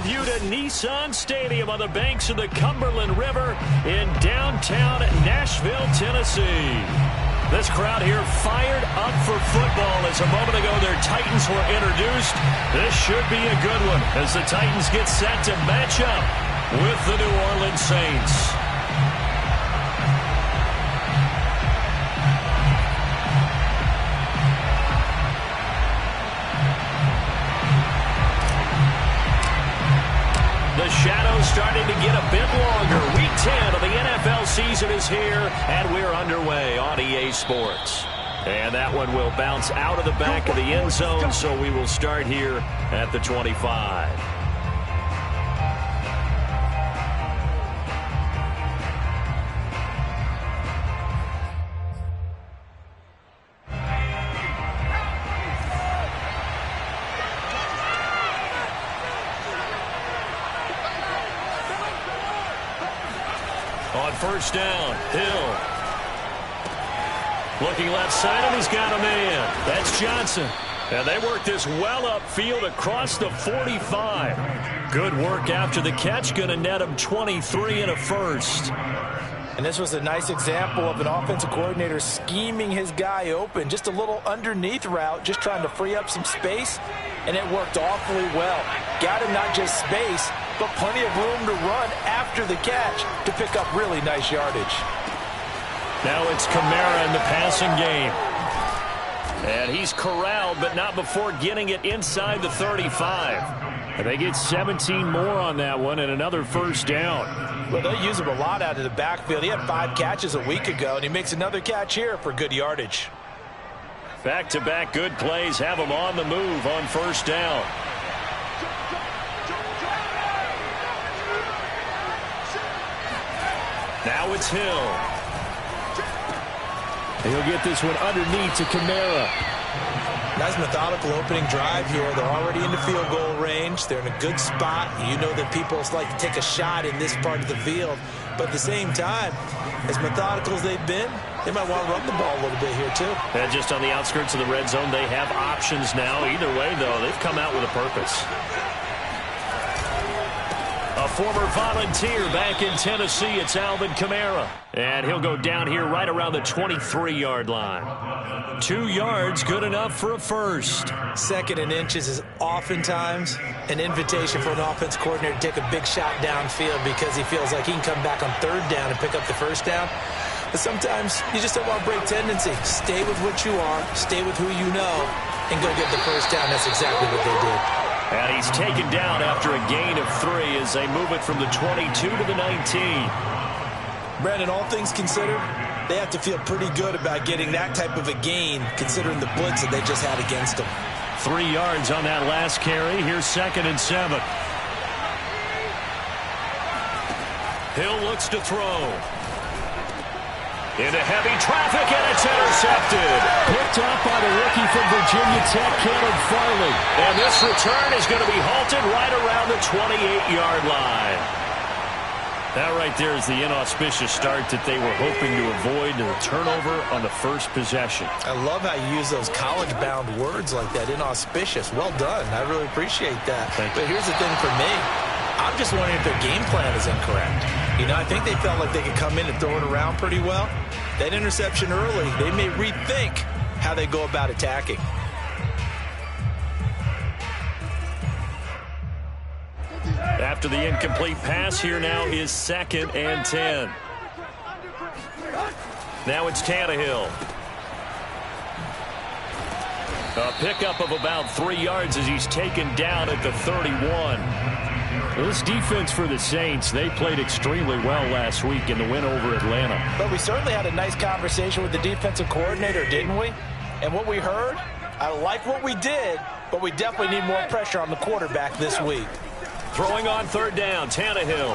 you to Nissan Stadium on the banks of the Cumberland River in downtown Nashville, Tennessee. This crowd here fired up for football as a moment ago their Titans were introduced. This should be a good one as the Titans get set to match up with the New Orleans Saints. The shadow's starting to get a bit longer. Week 10 of the NFL season is here, and we're underway on EA Sports. And that one will bounce out of the back of the end zone, so we will start here at the 25. On first down, Hill. Looking left side, and he's got a man. That's Johnson. And they work this well upfield across the 45. Good work after the catch. Going to net him 23 and a first. And this was a nice example of an offensive coordinator scheming his guy open. Just a little underneath route, just trying to free up some space. And it worked awfully well. Got him not just space, but plenty of room to run after the catch to pick up really nice yardage. Now it's Kamara in the passing game. And he's corralled, but not before getting it inside the 35. And they get 17 more on that one and another first down. Well, they'll use him a lot out of the backfield. He had 5 catches a week ago, and he makes another catch here for good yardage. Back-to-back good plays have him on the move on first down. Now it's Hill. He'll get this one underneath to Kamara. Nice methodical opening drive here. They're already in the field goal range. They're in a good spot. You know that people like to take a shot in this part of the field. But at the same time, as methodical as they've been, they might want to run the ball a little bit here too. And just on the outskirts of the red zone, they have options now. Either way, though, they've come out with a purpose. A former volunteer back in Tennessee, it's Alvin Kamara. And he'll go down here right around the 23-yard line. 2 yards, good enough for a first. 2nd and inches is oftentimes an invitation for an offense coordinator to take a big shot downfield because he feels like he can come back on 3rd down and pick up the first down. But sometimes you just don't want to break tendency. Stay with what you are, stay with who you know, and go get the first down. That's exactly what they did. And he's taken down after a gain of 3 as they move it from the 22 to the 19. Brandon, all things considered, they have to feel pretty good about getting that type of a gain considering the blitz that they just had against them. 3 yards on that last carry. Here's 2nd and 7. Hill looks to throw. Into heavy traffic, and it's intercepted. Picked up by the rookie from Virginia Tech, Caleb Farley. And this return is going to be halted right around the 28-yard line. That right there is the inauspicious start that they were hoping to avoid, the turnover on the first possession. I love how you use those college-bound words like that, inauspicious. Well done. I really appreciate that. But here's the thing for me. I'm just wondering if their game plan is incorrect. You know, I think they felt like they could come in and throw it around pretty well. That interception early, they may rethink how they go about attacking. After the incomplete pass, here now is 2nd and 10. Now it's Tannehill. A pickup of about 3 yards as he's taken down at the 31. This defense for the Saints, they played extremely well last week in the win over Atlanta. But we certainly had a nice conversation with the defensive coordinator, didn't we? And what we heard, I like what we did, but we definitely need more pressure on the quarterback this week. Throwing on 3rd down, Tannehill.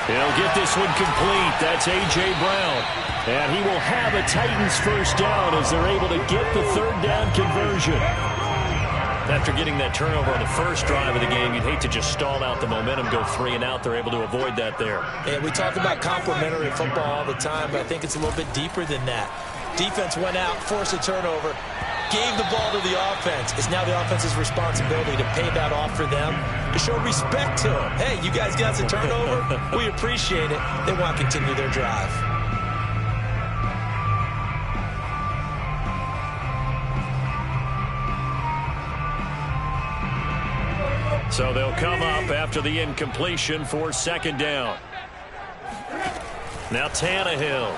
He'll get this one complete. That's A.J. Brown. And he will have a Titans first down as they're able to get the 3rd down conversion. After getting that turnover on the first drive of the game, you'd hate to just stall out the momentum, go 3 and out. They're able to avoid that there. And we talk about complementary football all the time, but I think it's a little bit deeper than that. Defense went out, forced a turnover, gave the ball to the offense. It's now the offense's responsibility to pay that off for them, to show respect to them. Hey, you guys got the turnover? We appreciate it. They want to continue their drive. So they'll come up after the incompletion for second down. Now Tannehill.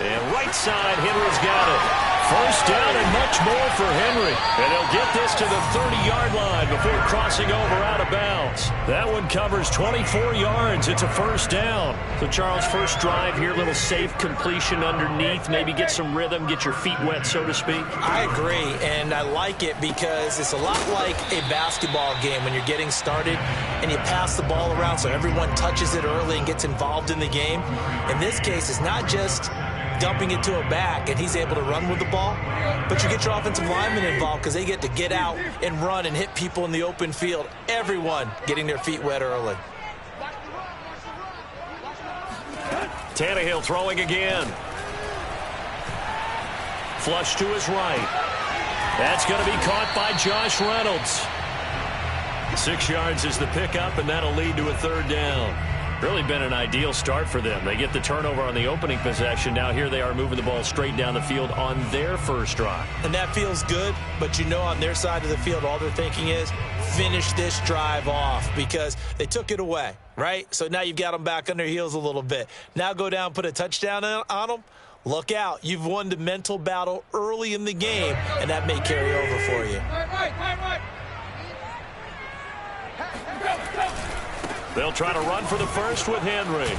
And right side, Henry's got it. First down and much more for Henry. And he'll get this to the 30-yard line before crossing over out of bounds. That one covers 24 yards. It's a first down. So, Charles, first drive here, little safe completion underneath. Maybe get some rhythm, get your feet wet, so to speak. I agree, and I like it because it's a lot like a basketball game when you're getting started and you pass the ball around so everyone touches it early and gets involved in the game. In this case, it's not just dumping it to a back and he's able to run with the ball, but you get your offensive linemen involved because they get to get out and run and hit people in the open field. Everyone getting their feet wet early. Tannehill throwing again. Flush to his right. That's going to be caught by Josh Reynolds. 6 yards is the pickup, and that'll lead to a third down. Really been an ideal start for them. They get the turnover on the opening possession. Now here they are moving the ball straight down the field on their first drive. And that feels good, but you know on their side of the field all they're thinking is finish this drive off because they took it away, right? So now you've got them back on their heels a little bit. Now go down, put a touchdown on them. Look out. You've won the mental battle early in the game, and that may carry over for you. They'll try to run for the first with Henry.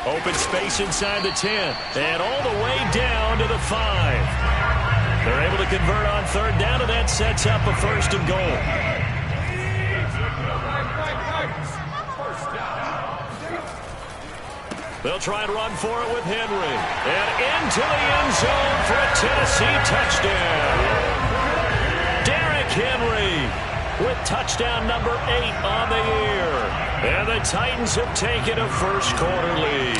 Open space inside the 10. And all the way down to the 5. They're able to convert on third down, and that sets up a first and goal. They'll try and run for it with Henry. And into the end zone for a Tennessee touchdown. Derrick Henry with touchdown number 8 on the year. And the Titans have taken a first-quarter lead.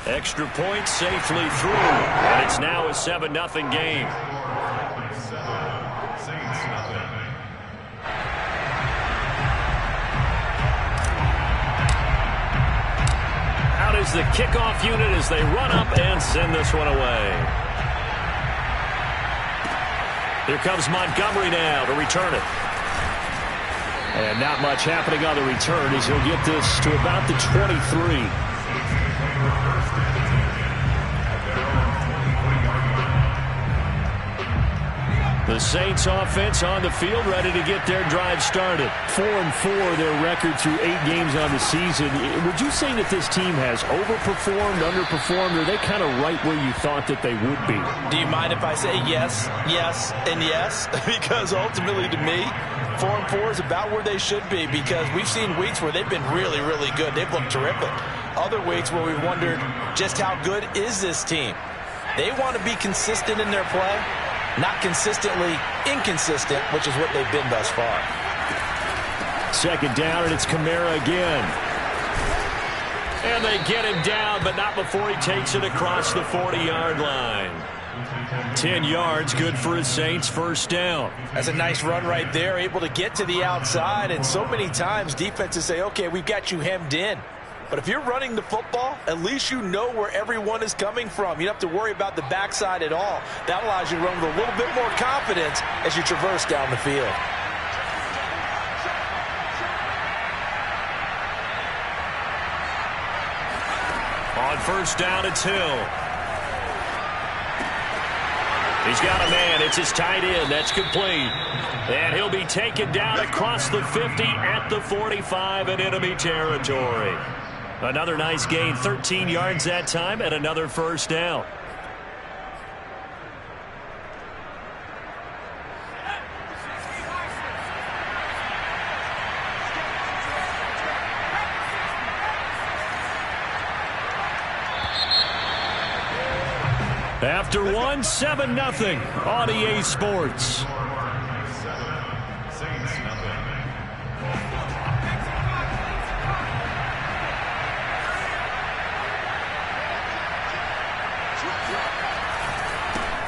Extra point safely through. And it's now a 7-0 game. Out is the kickoff unit as they run up and send this one away. Here comes Montgomery now to return it. And not much happening on the return as he'll get this to about the 23. The Saints offense on the field ready to get their drive started. 4-4 their record through 8 games on the season. Would you say that this team has overperformed, underperformed, or are they kind of right where you thought that they would be? Do you mind if I say yes, yes, and yes? Because ultimately to me, 4-4 is about where they should be because we've seen weeks where they've been really, really good. They've looked terrific. Other weeks where we've wondered just how good is this team. They want to be consistent in their play. Not consistently inconsistent, which is what they've been thus far. Second down, and it's Kamara again. And they get him down, but not before he takes it across the 40-yard line. 10 yards, good for his Saints, first down. That's a nice run right there, able to get to the outside, and so many times defenses say, okay, we've got you hemmed in. But if you're running the football, at least you know where everyone is coming from. You don't have to worry about the backside at all. That allows you to run with a little bit more confidence as you traverse down the field. On first down, it's Hill. He's got a man. It's his tight end. That's complete. And he'll be taken down across the 50 at the 45 in enemy territory. Another nice gain, 13 yards that time, and another first down. After 7-0 on EA Sports.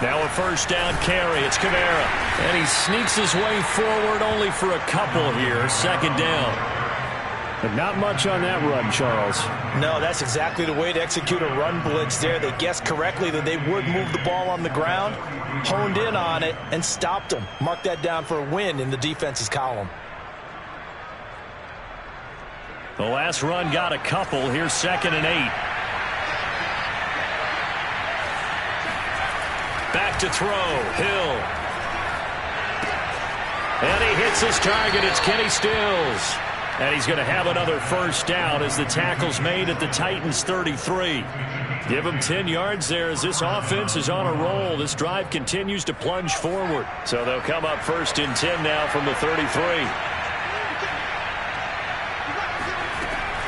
Now a first down carry. It's Kamara. And he sneaks his way forward only for a couple here. Second down. But not much on that run, Charles. No, that's exactly the way to execute a run blitz there. They guessed correctly that they would move the ball on the ground, honed in on it, and stopped them. Mark that down for a win in the defense's column. The last run got a couple. Here's 2nd and 8. Back to throw. Hill. And he hits his target. It's Kenny Stills. And he's going to have another first down as the tackle's made at the Titans' 33. Give him 10 yards there as this offense is on a roll. This drive continues to plunge forward. So they'll come up 1st and 10 now from the 33.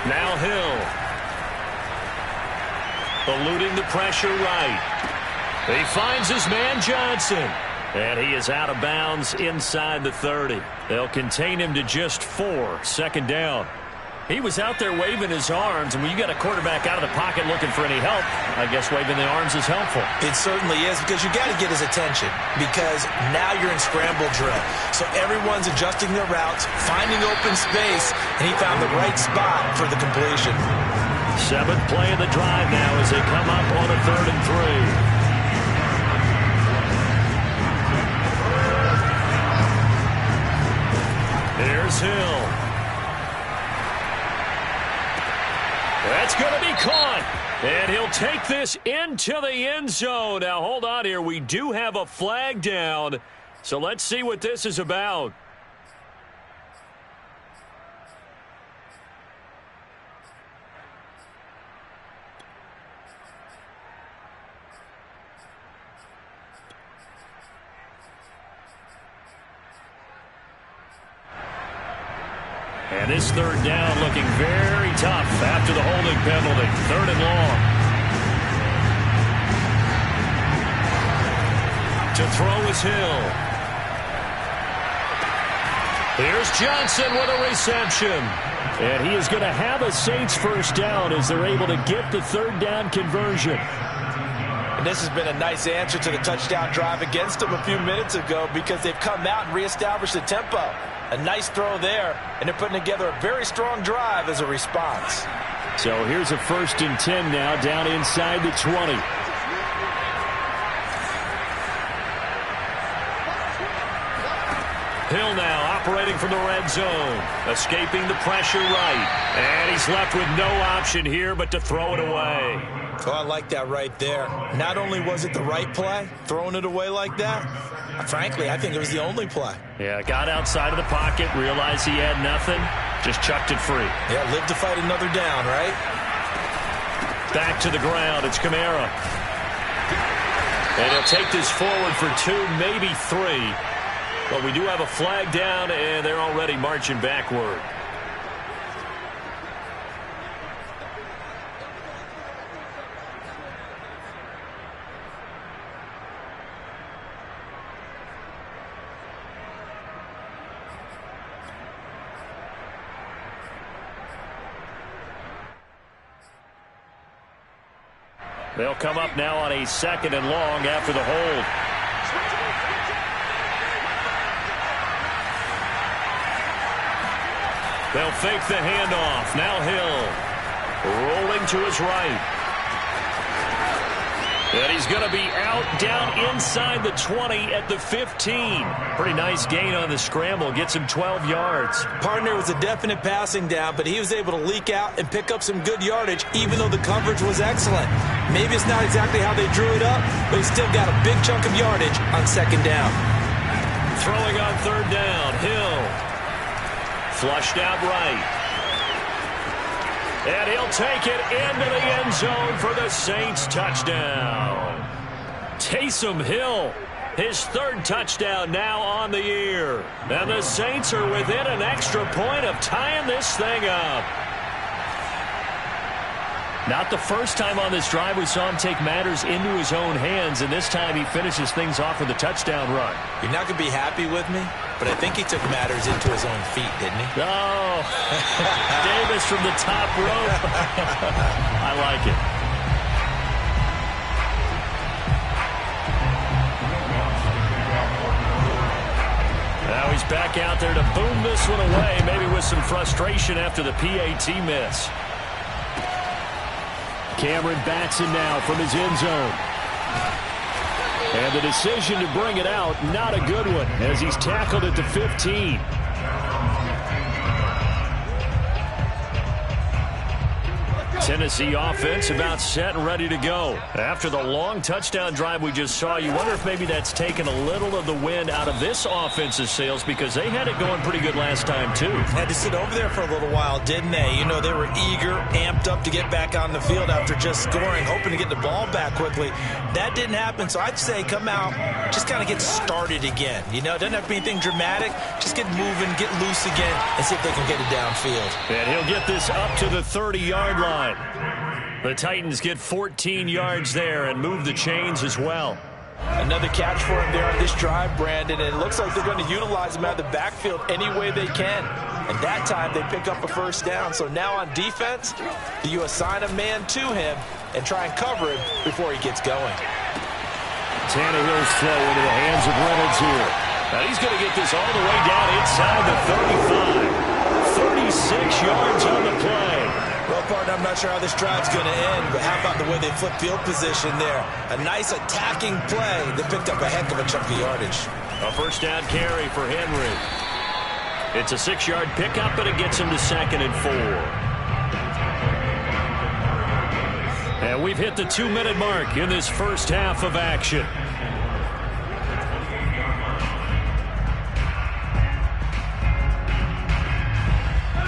Now Hill. Eluding the pressure right. He finds his man Johnson. And he is out of bounds inside the 30. They'll contain him to just 4. 2nd down. He was out there waving his arms, and when you got a quarterback out of the pocket looking for any help, I guess waving the arms is helpful. It certainly is, because you got to get his attention, because now you're in scramble drill. So everyone's adjusting their routes, finding open space, and he found the right spot for the completion. 7th play of the drive now as they come up on a 3rd and 3. Here's Hill. That's going to be caught. And he'll take this into the end zone. Now, hold on here. We do have a flag down. So let's see what this is about. And this 3rd down looking very tough after the holding penalty. 3rd and long. To throw is Hill. Here's Johnson with a reception. And he is going to have a Saints first down as they're able to get the 3rd down conversion. And this has been a nice answer to the touchdown drive against them a few minutes ago, because they've come out and reestablished the tempo. A nice throw there, and they're putting together a very strong drive as a response. So here's a 1st and 10 now, down inside the 20. Hill now operating from the red zone, escaping the pressure right. And he's left with no option here but to throw it away. Oh, I like that right there. Not only was it the right play, throwing it away like that, frankly, I think it was the only play. Yeah, got outside of the pocket, realized he had nothing, just chucked it free. Yeah, live to fight another down, right? Back to the ground, it's Kamara. And he'll take this forward for 2, maybe 3. But we do have a flag down, and they're already marching backward. They'll come up now on a 2nd and long after the hold. They'll fake the handoff. Now Hill rolling to his right. And he's going to be out down inside the 20 at the 15. Pretty nice gain on the scramble. Gets him 12 yards. Partner was a definite passing down, but he was able to leak out and pick up some good yardage, even though the coverage was excellent. Maybe it's not exactly how they drew it up, but he still got a big chunk of yardage on 2nd down. Throwing on 3rd down. Hill. Flushed out right. And he'll take it into the end zone for the Saints touchdown. Taysom Hill, his 3rd touchdown now on the year. And the Saints are within an extra point of tying this thing up. Not the first time on this drive we saw him take matters into his own hands, and this time he finishes things off with a touchdown run. You're not going to be happy with me, but I think he took matters into his own feet, didn't he? Oh, Davis from the top rope. I like it. Now he's back out there to boom this one away, maybe with some frustration after the PAT miss. Cameron Batson now from his end zone. And the decision to bring it out, not a good one, as he's tackled at the 15. Tennessee offense about set and ready to go. After the long touchdown drive we just saw, you wonder if maybe that's taken a little of the wind out of this offense's sails, because they had it going pretty good last time too. Had to sit over there for a little while, didn't they? You know, they were eager, amped up to get back on the field after just scoring, hoping to get the ball back quickly. That didn't happen, so I'd say come out, just kind of get started again. You know, it doesn't have to be anything dramatic. Just get moving, get loose again, and see if they can get it downfield. And he'll get this up to the 30-yard line. The Titans get 14 yards there and move the chains as well. Another catch for him there on this drive, Brandon, and it looks like they're going to utilize him out of the backfield any way they can. And that time they pick up a first down. So now on defense, do you assign a man to him and try and cover him before he gets going? Tannehill's throw into the hands of Reynolds here. Now he's going to get this all the way down inside the 35. 36 yards on the play. Well, partner, I'm not sure how this drive's going to end, but how about the way they flip field position there? A nice attacking play that picked up a heck of a chunk of yardage. A first down carry for Henry. It's a 6-yard pickup, but it gets him to 2nd and 4. And we've hit the 2-minute mark in this first half of action.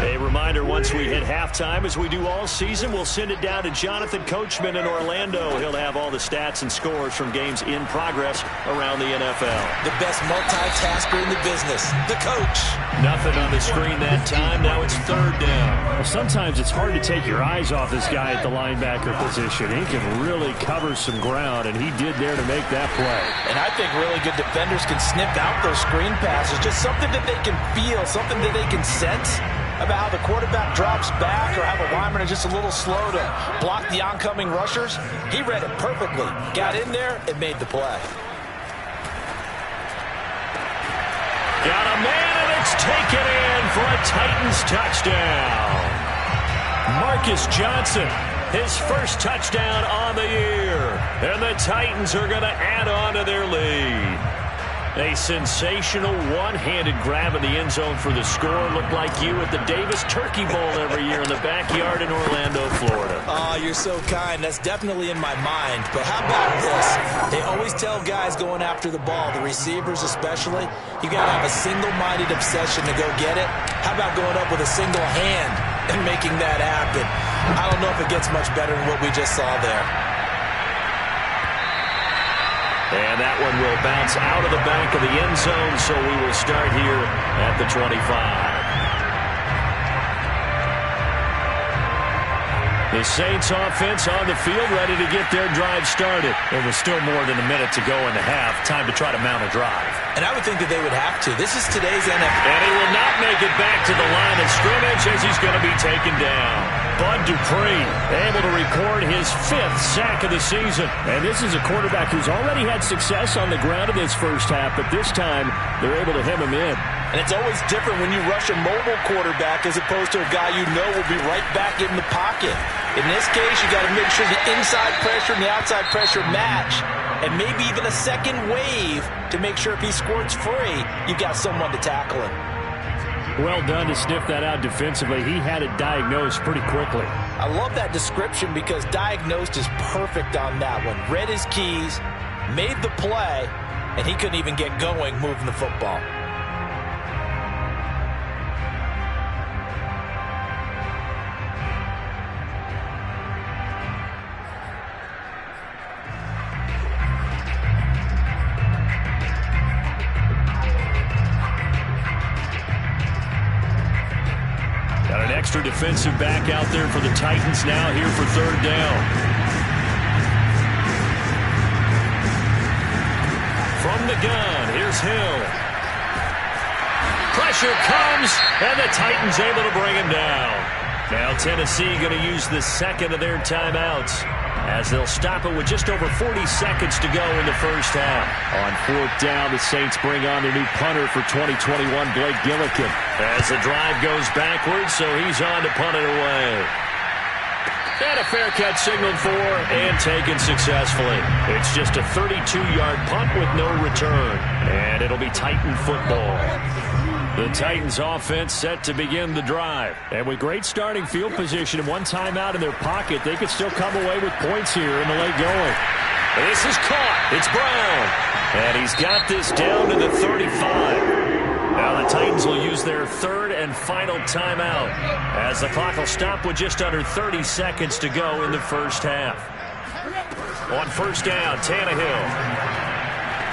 A reminder, once we hit halftime, as we do all season, we'll send it down to Jonathan Coachman in Orlando. He'll have all the stats and scores from games in progress around the NFL. The best multitasker in the business, the coach. Nothing on the screen that time. Now it's 3rd down. Well, sometimes it's hard to take your eyes off this guy at the linebacker position. He can really cover some ground, and he did there to make that play. And I think really good defenders can sniff out those screen passes. Just something that they can feel, something that they can sense about how the quarterback drops back or how the linemen are just a little slow to block the oncoming rushers. He read it perfectly, got in there, and made the play. Got a man, and it's taken in for a Titans touchdown. Marcus Johnson, his first touchdown on the year. And the Titans are going to add on to their lead. A sensational one-handed grab in the end zone for the score. Looked like you at the Davis Turkey Bowl every year in the backyard in Orlando, Florida. Oh, you're so kind. That's definitely in my mind. But how about this? They always tell guys going after the ball, the receivers especially, you got to have a single-minded obsession to go get it. How about going up with a single hand and making that happen? I don't know if it gets much better than what we just saw there. And that one will bounce out of the back of the end zone, so we will start here at the 25. The Saints offense on the field, ready to get their drive started. There was still more than a minute to go in the half. Time to try to mount a drive. And I would think that they would have to. This is today's NFL. And he will not make it back to the line of scrimmage as he's going to be taken down. Bud Dupree able to record his 5th sack of the season. And this is a quarterback who's already had success on the ground in this first half, but this time they're able to hem him in. And it's always different when you rush a mobile quarterback as opposed to a guy you know will be right back in the pocket. In this case, you got to make sure the inside pressure and the outside pressure match. And maybe even a second wave to make sure if he squirts free, you've got someone to tackle him. Well done to sniff that out defensively. He had it diagnosed pretty quickly. I love that description because diagnosed is perfect on that one. Read his keys, made the play, and he couldn't even get going moving the football. Got an extra defensive back out there for the Titans now here for 3rd down. From the gun, here's Hill. Pressure comes, and the Titans able to bring him down. Now Tennessee going to use the 2nd of their timeouts. as they'll stop it with just over 40 seconds to go in the first half. On fourth down, the Saints bring on their new punter for 2021, Blake Gillikin. As the drive goes backwards, so he's on to punt it away. And a fair catch signaled for and taken successfully. It's just a 32-yard punt with no return. And it'll be Titan football. The Titans offense set to begin the drive. And with great starting field position and one timeout in their pocket, they could still come away with points here in the late going. This is caught. It's Brown. And he's got this down to the 35. Now the Titans will use their third and final timeout as the clock will stop with just under 30 seconds to go in the first half. On first down, Tannehill.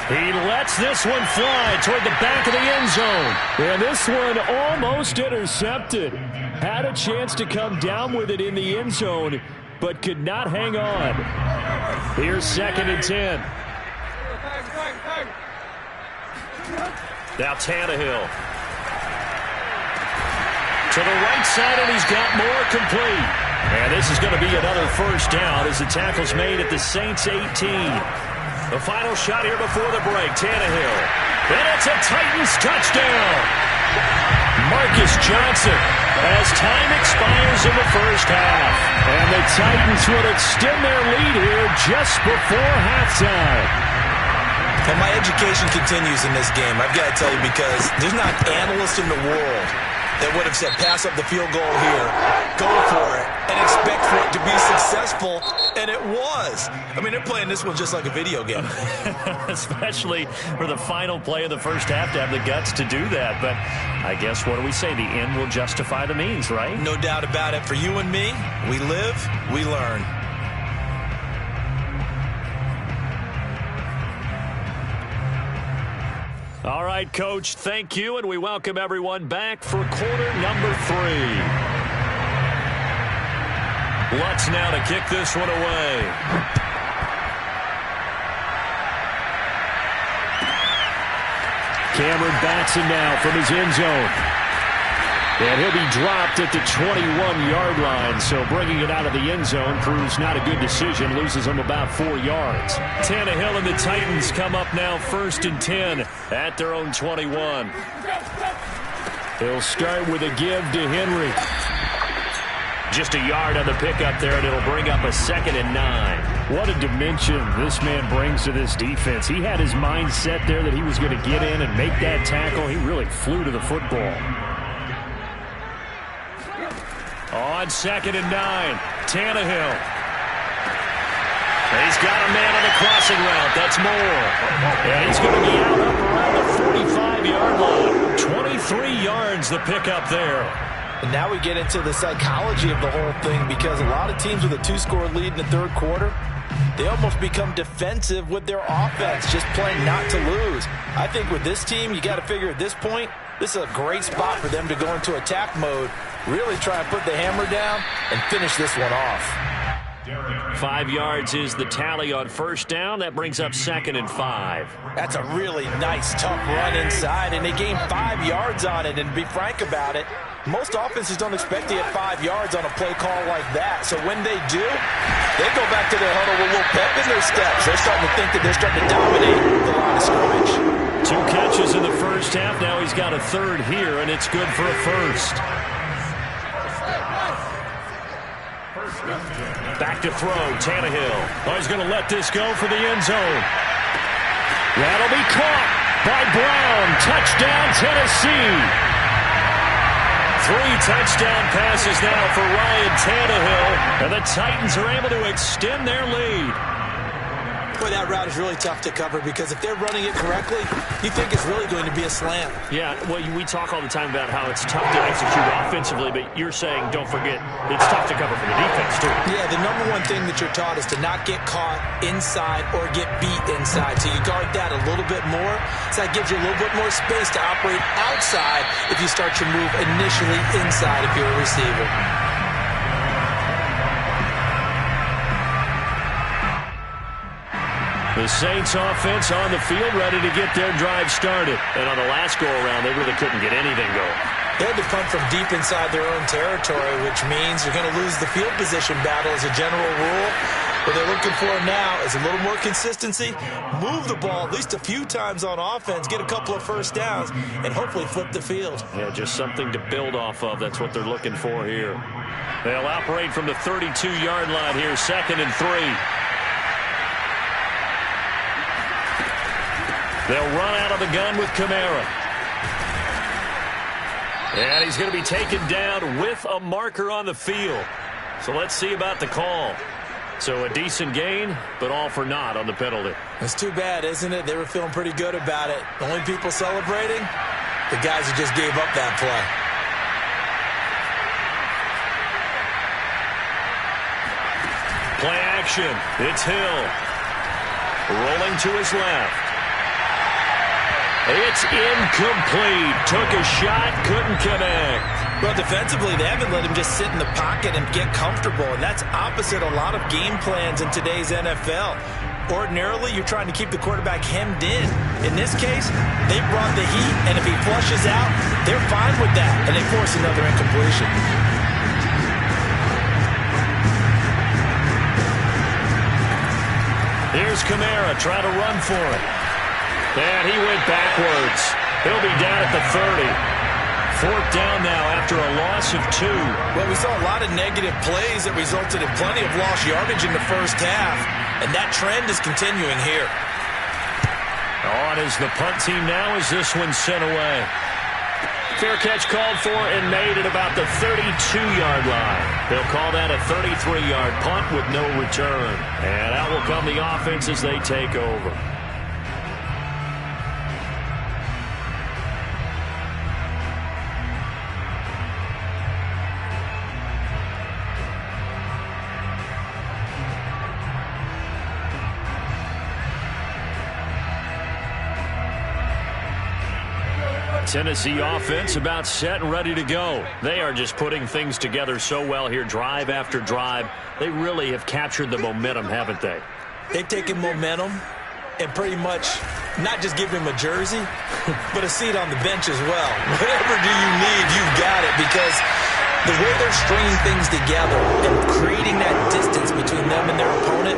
He lets this one fly toward the back of the end zone. And this one almost intercepted. Had a chance to come down with it in the end zone, but could not hang on. Here's 2nd and 10. Now Tannehill. To the right side, and he's got more complete. And this is going to be another first down as the tackle's made at the Saints 18. The final shot here before the break, Tannehill. And it's a Titans touchdown. Marcus Johnson as time expires in the first half. And the Titans will extend their lead here just before halftime. And my education continues in this game, I've got to tell you, because there's not an analyst in the world that would have said pass up the field goal here, go for it, and expect for it to be successful, and it was. I mean, they're playing this one just like a video game. Especially for the final play of the first half to have the guts to do that. But I guess, what do we say? The end will justify the means, right? No doubt about it. For you and me, we live, we learn. All right, Coach, thank you, and we welcome everyone back for quarter number 3. Lutz now to kick this one away. Cameron Batson now from his end zone. And he'll be dropped at the 21-yard line, so bringing it out of the end zone proves not a good decision, loses him about 4 yards. Tannehill and the Titans come up now 1st and 10 at their own 21. He'll start with a give to Henry. Just a yard on the pickup there, and it'll bring up a 2nd and 9. What a dimension this man brings to this defense. He had his mind set there that he was going to get in and make that tackle. He really flew to the football. On 2nd and 9, Tannehill. He's got a man on the crossing route. That's Moore. And he's going to be out up around the 45-yard line. 23 yards the pickup there. And now we get into the psychology of the whole thing, because a lot of teams with a 2-score lead in the third quarter, they almost become defensive with their offense, just playing not to lose. I think with this team, you got to figure at this point, this is a great spot for them to go into attack mode, really try and put the hammer down and finish this one off. 5 yards is the tally on first down. That brings up 2nd and 5. That's a really nice, tough run inside, and they gained 5 yards on it. And to be frank about it, most offenses don't expect to get 5 yards on a play call like that. So when they do, they go back to their huddle with a little pep in their steps. They're starting to think that they're starting to dominate the line of scrimmage. 2 catches in the first half. Now he's got a third here, and it's good for a first. Back to throw, Tannehill. Oh, he's going to let this go for the end zone. That'll be caught by Brown. Touchdown, Tennessee. 3 touchdown passes now for Ryan Tannehill, and the Titans are able to extend their lead. Boy, that route is really tough to cover, because if they're running it correctly, you think it's really going to be a slant. Yeah, well, we talk all the time about how it's tough to execute offensively, but you're saying, don't forget, it's tough to cover for the defense, too. Yeah, the number one thing that you're taught is to not get caught inside or get beat inside. So you guard that a little bit more. So that gives you a little bit more space to operate outside if you start your move initially inside if you're a receiver. The Saints offense on the field, ready to get their drive started. And on the last go-around, they really couldn't get anything going. They had to punt from deep inside their own territory, which means you're going to lose the field position battle as a general rule. What they're looking for now is a little more consistency, move the ball at least a few times on offense, get a couple of first downs, and hopefully flip the field. Yeah, just something to build off of. That's what they're looking for here. They'll operate from the 32-yard line here, 2nd and 3. They'll run out of the gun with Kamara. And he's going to be taken down with a marker on the field. So let's see about the call. So a decent gain, but all for naught on the penalty. It's too bad, isn't it? They were feeling pretty good about it. The only people celebrating, the guys who just gave up that play. Play action. It's Hill. Rolling to his left. It's incomplete. Took a shot, couldn't connect. Well, defensively, they haven't let him just sit in the pocket and get comfortable, and that's opposite a lot of game plans in today's NFL. Ordinarily, you're trying to keep the quarterback hemmed in. In this case, they brought the heat, and if he flushes out, they're fine with that, and they force another incompletion. Here's Kamara trying to run for it. And he went backwards. He'll be down at the 30. 4th down now after a loss of 2. Well, we saw a lot of negative plays that resulted in plenty of lost yardage in the first half, and that trend is continuing here. On is the punt team now as this one's sent away. Fair catch called for and made at about the 32-yard line. They'll call that a 33-yard punt with no return. And out will come the offense as they take over. Tennessee offense about set and ready to go. They are just putting things together so well here, drive after drive. They really have captured the momentum, haven't they? They've taken momentum and pretty much not just give him a jersey, but a seat on the bench as well. Whatever do you need, you've got it, because the way they're stringing things together and creating that distance between them and their opponent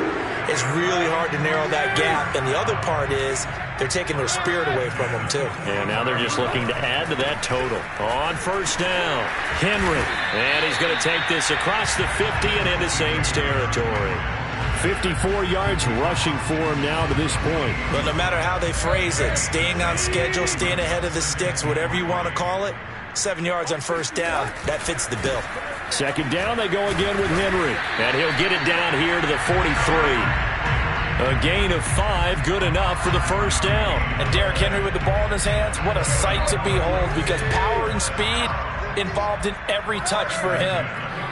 is really hard to narrow that gap. And the other part is they're taking their spirit away from them, too. And now they're just looking to add to that total. On 1st down, Henry. And he's going to take this across the 50 and into Saints territory. 54 yards rushing for him now to this point. But no matter how they phrase it, staying on schedule, staying ahead of the sticks, whatever you want to call it, 7 yards on 1st down, that fits the bill. 2nd down, they go again with Henry. And he'll get it down here to the 43. A gain of 5, good enough for the 1st down. And Derrick Henry with the ball in his hands, what a sight to behold, because power and speed involved in every touch for him.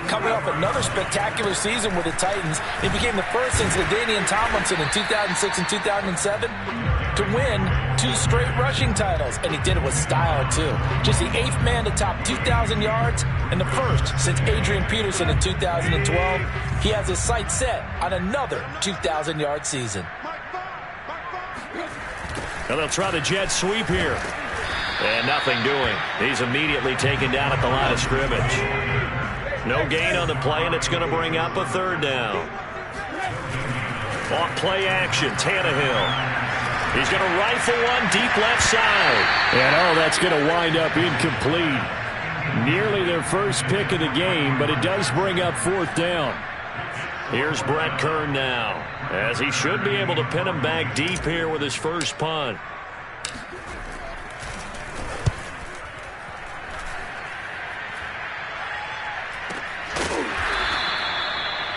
Coming off another spectacular season with the Titans, he became the first since LaDainian Tomlinson in 2006 and 2007 to win 2 straight rushing titles, and he did it with style, too. Just the 8th man to top 2,000 yards and the first since Adrian Peterson in 2012. He has his sights set on another 2,000-yard season. Now they'll try the jet sweep here. And nothing doing. He's immediately taken down at the line of scrimmage. No gain on the play, and it's going to bring up a 3rd down. Off play action, Tannehill. He's going to rifle one deep left side. And that's going to wind up incomplete. Nearly their first pick of the game, but it does bring up 4th down. Here's Brett Kern now, as he should be able to pin him back deep here with his first punt.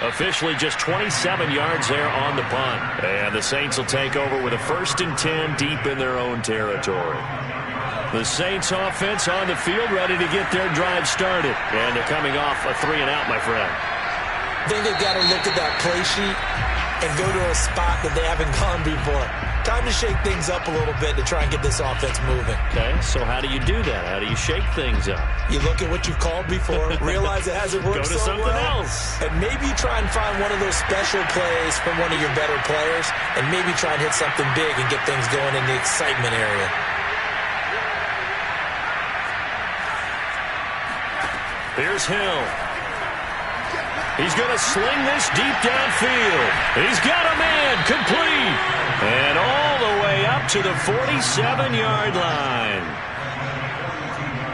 Officially just 27 yards there on the punt. And the Saints will take over with a 1st and 10 deep in their own territory. The Saints offense on the field ready to get their drive started. And they're coming off a 3-and-out, my friend. I think they've got to look at that play sheet and go to a spot that they haven't gone before. Time to shake things up a little bit to try and get this offense moving. Okay, so how do you do that? How do you shake things up? You look at what you've called before, realize it hasn't worked so well. Go to something else. And maybe try and find one of those special plays from one of your better players, and maybe try and hit something big and get things going in the excitement area. Here's Hill. He's going to sling this deep downfield. He's got a man, complete. And all the way up to the 47-yard line.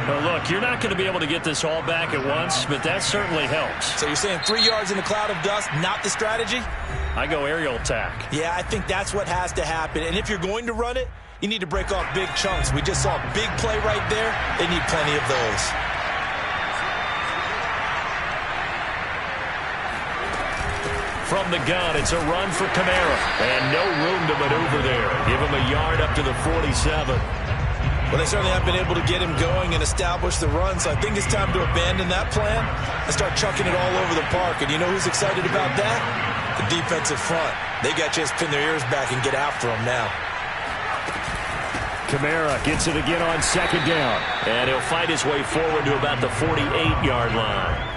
Well, look, you're not going to be able to get this all back at once, but that certainly helps. So you're saying 3 yards in a cloud of dust, not the strategy? I go aerial attack. Yeah, I think that's what has to happen. And if you're going to run it, you need to break off big chunks. We just saw a big play right there. They need plenty of those. From the gun, it's a run for Kamara. And no room to maneuver there. Give him a yard up to the 47. Well, they certainly have been able to get him going and establish the run, so I think it's time to abandon that plan and start chucking it all over the park. And you know who's excited about that? The defensive front. They got to just pin their ears back and get after him now. Kamara gets it again on second down. And he'll fight his way forward to about the 48-yard line.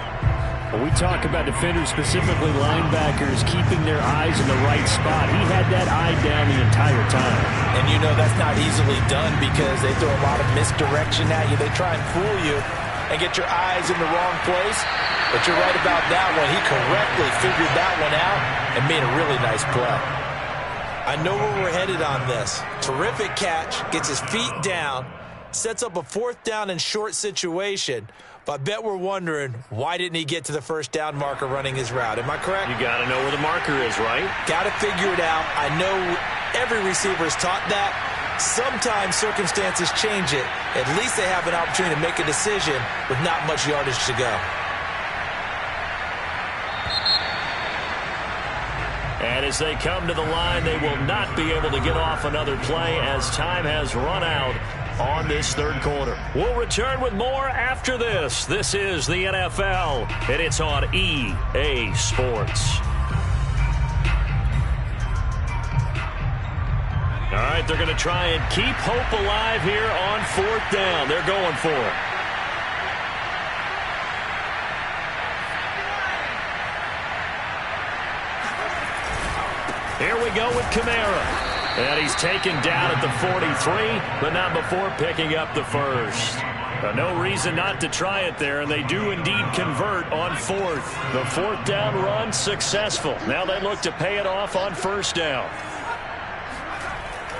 When we talk about defenders, specifically linebackers, keeping their eyes in the right spot, he had that eye down the entire time. And you know that's not easily done because they throw a lot of misdirection at you. They try and fool you and get your eyes in the wrong place. But you're right about that one. He correctly figured that one out and made a really nice play. I know where we're headed on this. Terrific catch, gets his feet down, sets up a fourth down and short situation. But I bet we're wondering, why didn't he get to the first down marker running his route? Am I correct? You got to know where the marker is, right? Got to figure it out. I know every receiver is taught that. Sometimes circumstances change it. At least they have an opportunity to make a decision with not much yardage to go. And as they come to the line, they will not be able to get off another play as time has run out on this third quarter. We'll return with more after this. This is the NFL, and it's on EA Sports. All right, they're going to try and keep hope alive here on fourth down. They're going for it. Here we go with Kamara. And he's taken down at the 43, but not before picking up the first. No reason not to try it there, and they do indeed convert on fourth. The fourth down run successful. Now they look to pay it off on first down.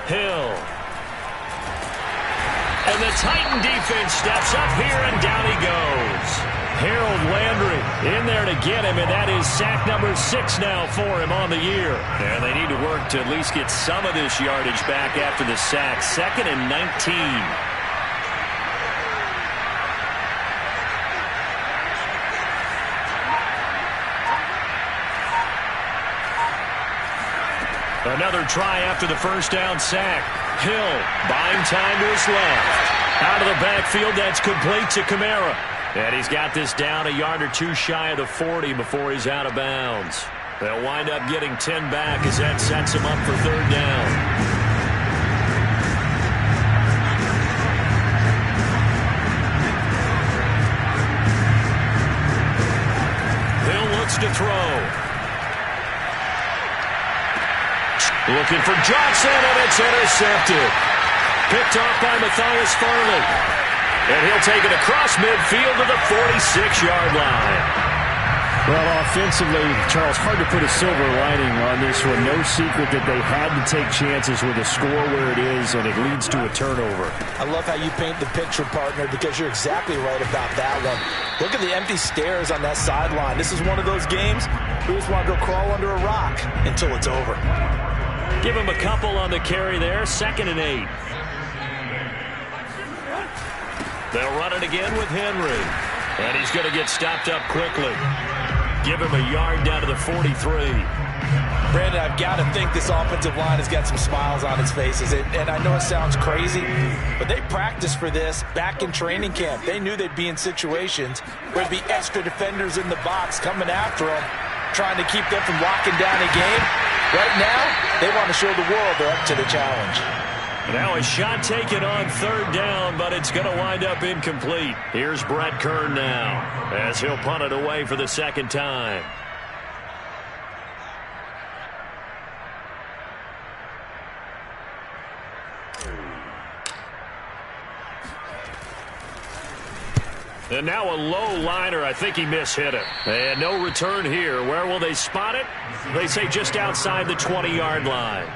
Hill. And the Titan defense steps up here, and down he goes. Harold Landry in there to get him, and that is sack number 6 now for him on the year. And they need to work to at least get some of this yardage back after the sack. 2nd and 19. Another try after the first down sack. Hill buying time to his left. Out of the backfield, that's complete to Kamara. And he's got this down a yard or two shy of the 40 before he's out of bounds. They'll wind up getting 10 back as that sets him up for third down. Hill looks to throw. Looking for Johnson, and it's intercepted. Picked off by Matthias Farley. And he'll take it across midfield to the 46-yard line. Well, offensively, Charles, hard to put a silver lining on this one. No secret that they had to take chances with a score where it is, and it leads to a turnover. I love how you paint the picture, partner, because you're exactly right about that one. Look at the empty stares on that sideline. This is one of those games we just want to go crawl under a rock until it's over. Give him a couple on the carry there. 2nd and 8. They'll run it again with Henry. And he's going to get stopped up quickly. Give him a yard down to the 43. Brandon, I've got to think this offensive line has got some smiles on its faces. And I know it sounds crazy, but they practiced for this back in training camp. They knew they'd be in situations where there'd be extra defenders in the box coming after them, trying to keep them from locking down a game. Right now, they want to show the world they're up to the challenge. Now a shot taken on third down, but it's going to wind up incomplete. Here's Brett Kern now as he'll punt it away for the second time. And now a low liner. I think he mishit it. And no return here. Where will they spot it? They say just outside the 20-yard line.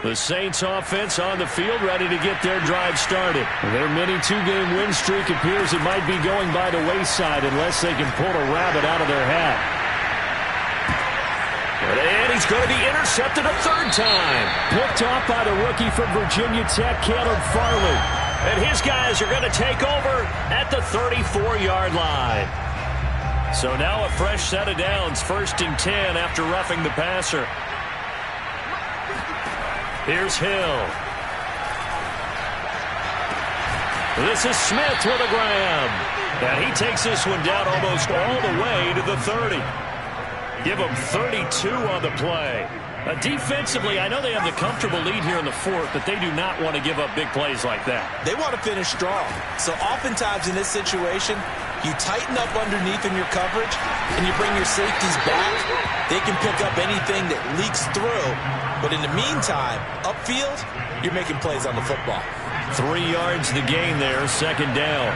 The Saints offense on the field, ready to get their drive started. Their mini two-game win streak appears it might be going by the wayside unless they can pull a rabbit out of their hat. And he's going to be intercepted a third time. Picked off by the rookie from Virginia Tech, Caleb Farley. And his guys are going to take over at the 34-yard line. So now a fresh set of downs, 1st and 10 after roughing the passer. Here's Hill. This is Smith with a grab. And he takes this one down almost all the way to the 30. Give him 32 on the play. Defensively, I know they have the comfortable lead here in the 4th, but they do not want to give up big plays like that. They want to finish strong. So oftentimes in this situation, you tighten up underneath in your coverage, and you bring your safeties back. They can pick up anything that leaks through. But in the meantime, upfield, you're making plays on the football. 3 yards the gain there, 2nd down.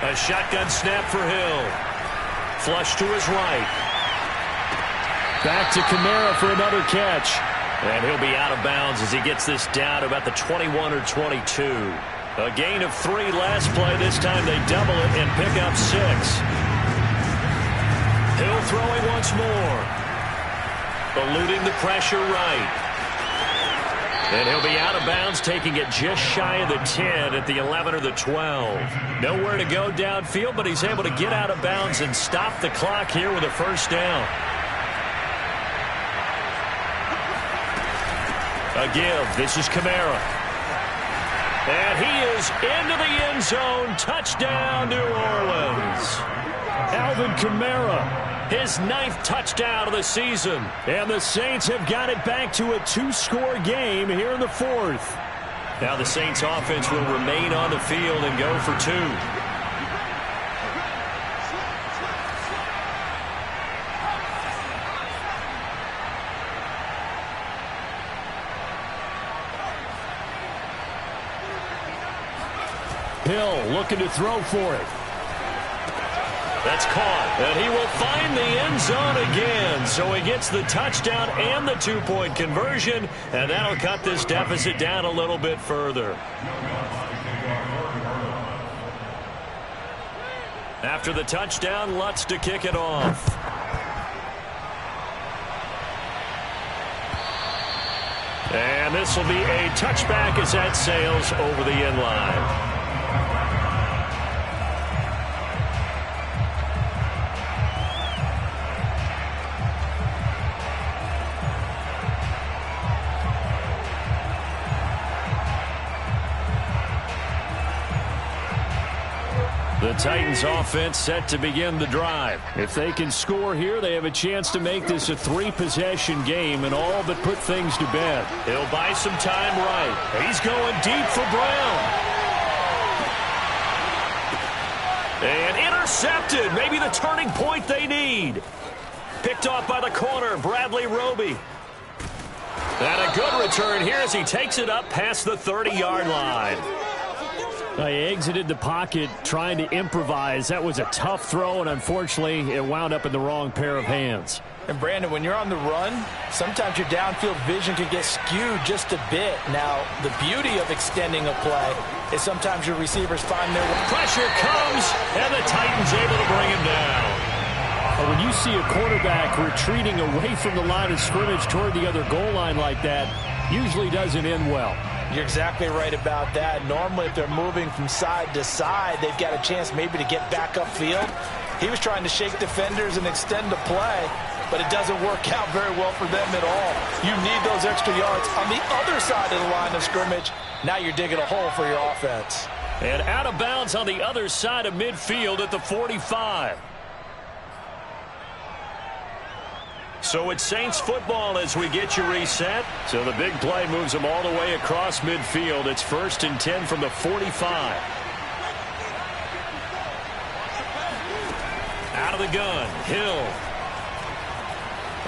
A shotgun snap for Hill. Flush to his right. Back to Kamara for another catch. And he'll be out of bounds as he gets this down to about the 21 or 22. A gain of 3 last play. This time they double it and pick up 6. Hill throwing once more. Eluding the pressure right. And he'll be out of bounds, taking it just shy of the 10 at the 11 or the 12. Nowhere to go downfield, but he's able to get out of bounds and stop the clock here with a 1st down. A give. This is Kamara. And he is into the end zone. Touchdown, New Orleans. Alvin Kamara. His 9th touchdown of the season. And the Saints have got it back to a 2-score game here in the 4th. Now the Saints offense will remain on the field and go for 2. Hill looking to throw for it. That's caught, and he will find the end zone again. So he gets the touchdown and the 2-point conversion, and that'll cut this deficit down a little bit further. After the touchdown, Lutz to kick it off. And this will be a touchback as that sails over the end line. The Titans offense set to begin the drive. If they can score here, they have a chance to make this a 3-possession game and all but put things to bed. He'll buy some time right. He's going deep for Brown. And intercepted. Maybe the turning point they need. Picked off by the corner, Bradley Roby. And a good return here as he takes it up past the 30-yard line. He exited the pocket trying to improvise. That was a tough throw, and unfortunately, it wound up in the wrong pair of hands. And, Brandon, when you're on the run, sometimes your downfield vision can get skewed just a bit. Now, the beauty of extending a play is sometimes your receivers find their way. Pressure comes, and the Titans able to bring him down. When you see a quarterback retreating away from the line of scrimmage toward the other goal line like that, usually doesn't end well. You're exactly right about that. Normally, if they're moving from side to side, they've got a chance maybe to get back upfield. He was trying to shake defenders and extend the play, but it doesn't work out very well for them at all. You need those extra yards on the other side of the line of scrimmage. Now you're digging a hole for your offense. And out of bounds on the other side of midfield at the 45. So it's Saints football as we get you reset. So the big play moves them all the way across midfield. It's 1st and 10 from the 45. Out of the gun, Hill.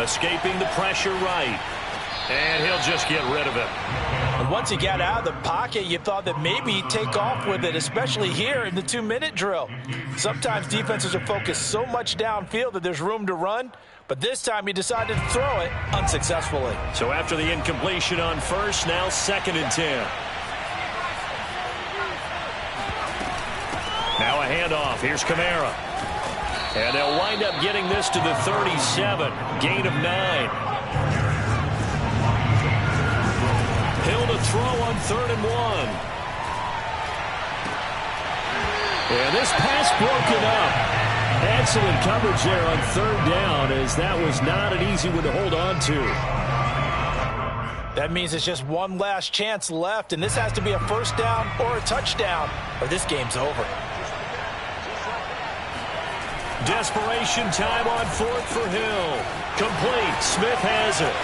Escaping the pressure right. And he'll just get rid of it. And once he got out of the pocket, you thought that maybe he'd take off with it, especially here in the 2-minute drill. Sometimes defenses are focused so much downfield that there's room to run, but this time he decided to throw it unsuccessfully. So after the incompletion on first, now 2nd and 10. Now a handoff. Here's Kamara. And they'll wind up getting this to the 37. Gain of 9. Hill to throw on 3rd and 1. And this pass broken up. Excellent coverage there on 3rd down, as that was not an easy one to hold on to. That means it's just one last chance left, and this has to be a 1st down or a touchdown, or this game's over. Desperation time on 4th for Hill. Complete. Smith has it.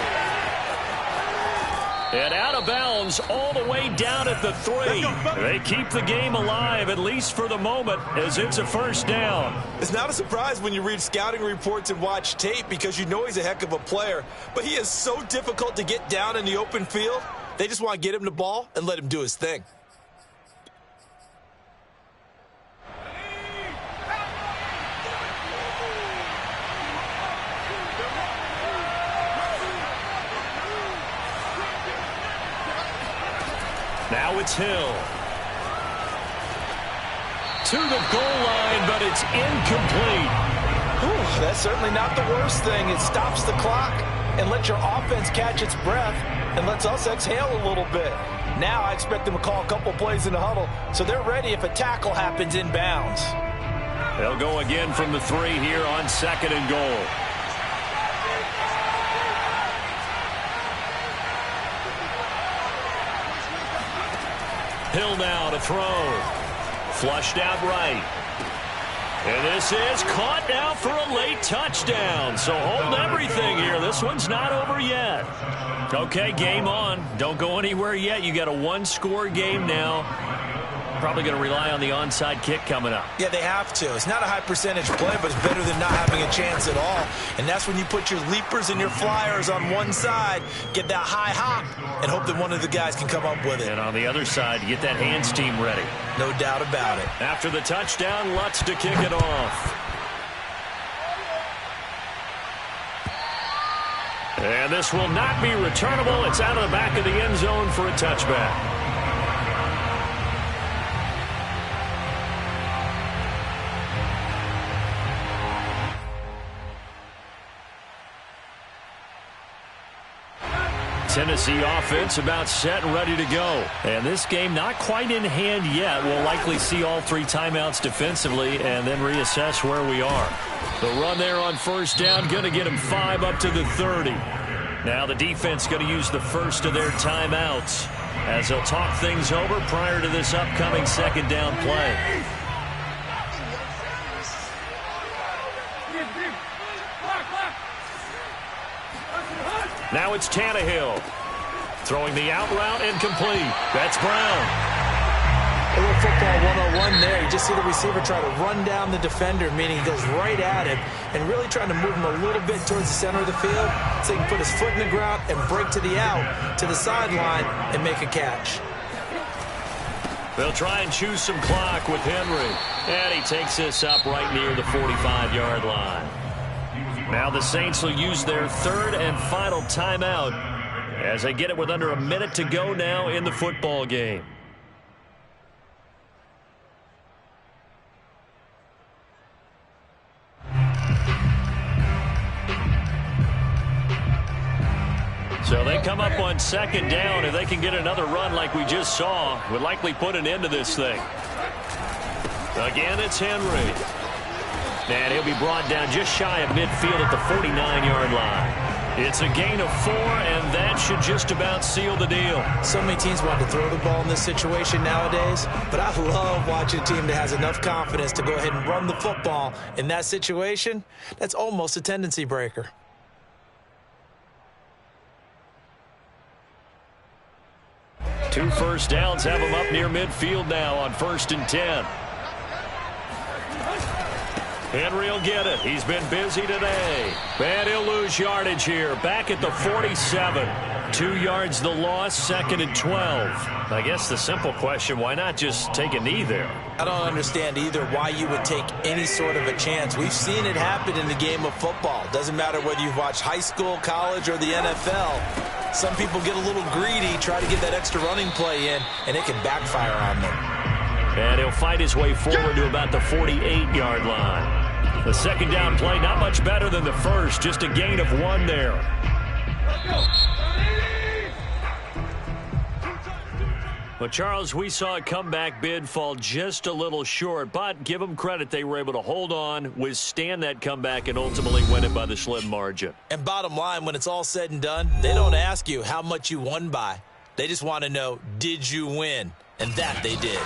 And out of bounds all the way down at the 3. They keep the game alive, at least for the moment, as it's a 1st down. It's not a surprise when you read scouting reports and watch tape, because you know he's a heck of a player. But he is so difficult to get down in the open field. They just want to get him the ball and let him do his thing. Now it's Hill. To the goal line, but it's incomplete. Whew, that's certainly not the worst thing. It stops the clock and lets your offense catch its breath and lets us exhale a little bit. Now I expect them to call a couple plays in the huddle, so they're ready if a tackle happens inbounds. They'll go again from the 3 here on 2nd and goal. Hill now to throw. Flushed out right. And this is caught now for a late touchdown. So hold everything here. This one's not over yet. Okay, game on. Don't go anywhere yet. You got a 1-score game now. Probably going to rely on the onside kick coming up. Yeah, they have to. It's not a high percentage play, but it's better than not having a chance at all. And that's when you put your leapers and your flyers on one side, get that high hop, and hope that one of the guys can come up with it. And on the other side, get that hands team ready. No doubt about it. After the touchdown, Lutz to kick it off. And this will not be returnable. It's out of the back of the end zone for a touchback. Tennessee offense about set and ready to go. And this game not quite in hand yet. We'll likely see all 3 timeouts defensively and then reassess where we are. The run there on 1st down, going to get them 5 up to the 30. Now the defense going to use the first of their timeouts as they'll talk things over prior to this upcoming 2nd down play. Now it's Tannehill. Throwing the out route incomplete. That's Brown. A little football 101 there. You just see the receiver try to run down the defender, meaning he goes right at him and really trying to move him a little bit towards the center of the field so he can put his foot in the ground and break to the out, to the sideline, and make a catch. They'll try and choose some clock with Henry. And he takes this up right near the 45-yard line. Now the Saints will use their 3rd and final timeout as they get it with under a minute to go now in the football game. So they come up on 2nd down. If they can get another run like we just saw, would likely put an end to this thing. Again, it's Henry. And he'll be brought down just shy of midfield at the 49-yard line. It's a gain of 4, and that should just about seal the deal. So many teams want to throw the ball in this situation nowadays, but I love watching a team that has enough confidence to go ahead and run the football in that situation. That's almost a tendency breaker. Two first downs have them up near midfield now on 1st and 10. Henry will get it. He's been busy today. And he'll lose yardage here. Back at the 47. 2 yards the loss, 2nd and 12. I guess the simple question, why not just take a knee there? I don't understand either why you would take any sort of a chance. We've seen it happen in the game of football. Doesn't matter whether you've watched high school, college, or the NFL. Some people get a little greedy, try to get that extra running play in, and it can backfire on them. And he'll fight his way forward to about the 48-yard line. The second down play, not much better than the first, just a gain of 1 there. Well, Charles, we saw a comeback bid fall just a little short, but give them credit. They were able to hold on, withstand that comeback, and ultimately win it by the slim margin. And bottom line, when it's all said and done, they don't ask you how much you won by. They just want to know, did you win? And that they did.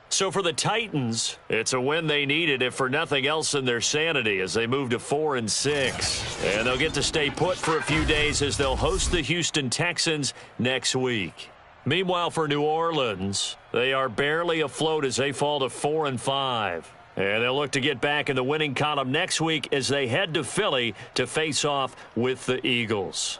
So for the Titans, it's a win they needed, if for nothing else than their sanity, as they move to 4-6. And they'll get to stay put for a few days as they'll host the Houston Texans next week. Meanwhile, for New Orleans, they are barely afloat as they fall to 4-5. And they'll look to get back in the winning column next week as they head to Philly to face off with the Eagles.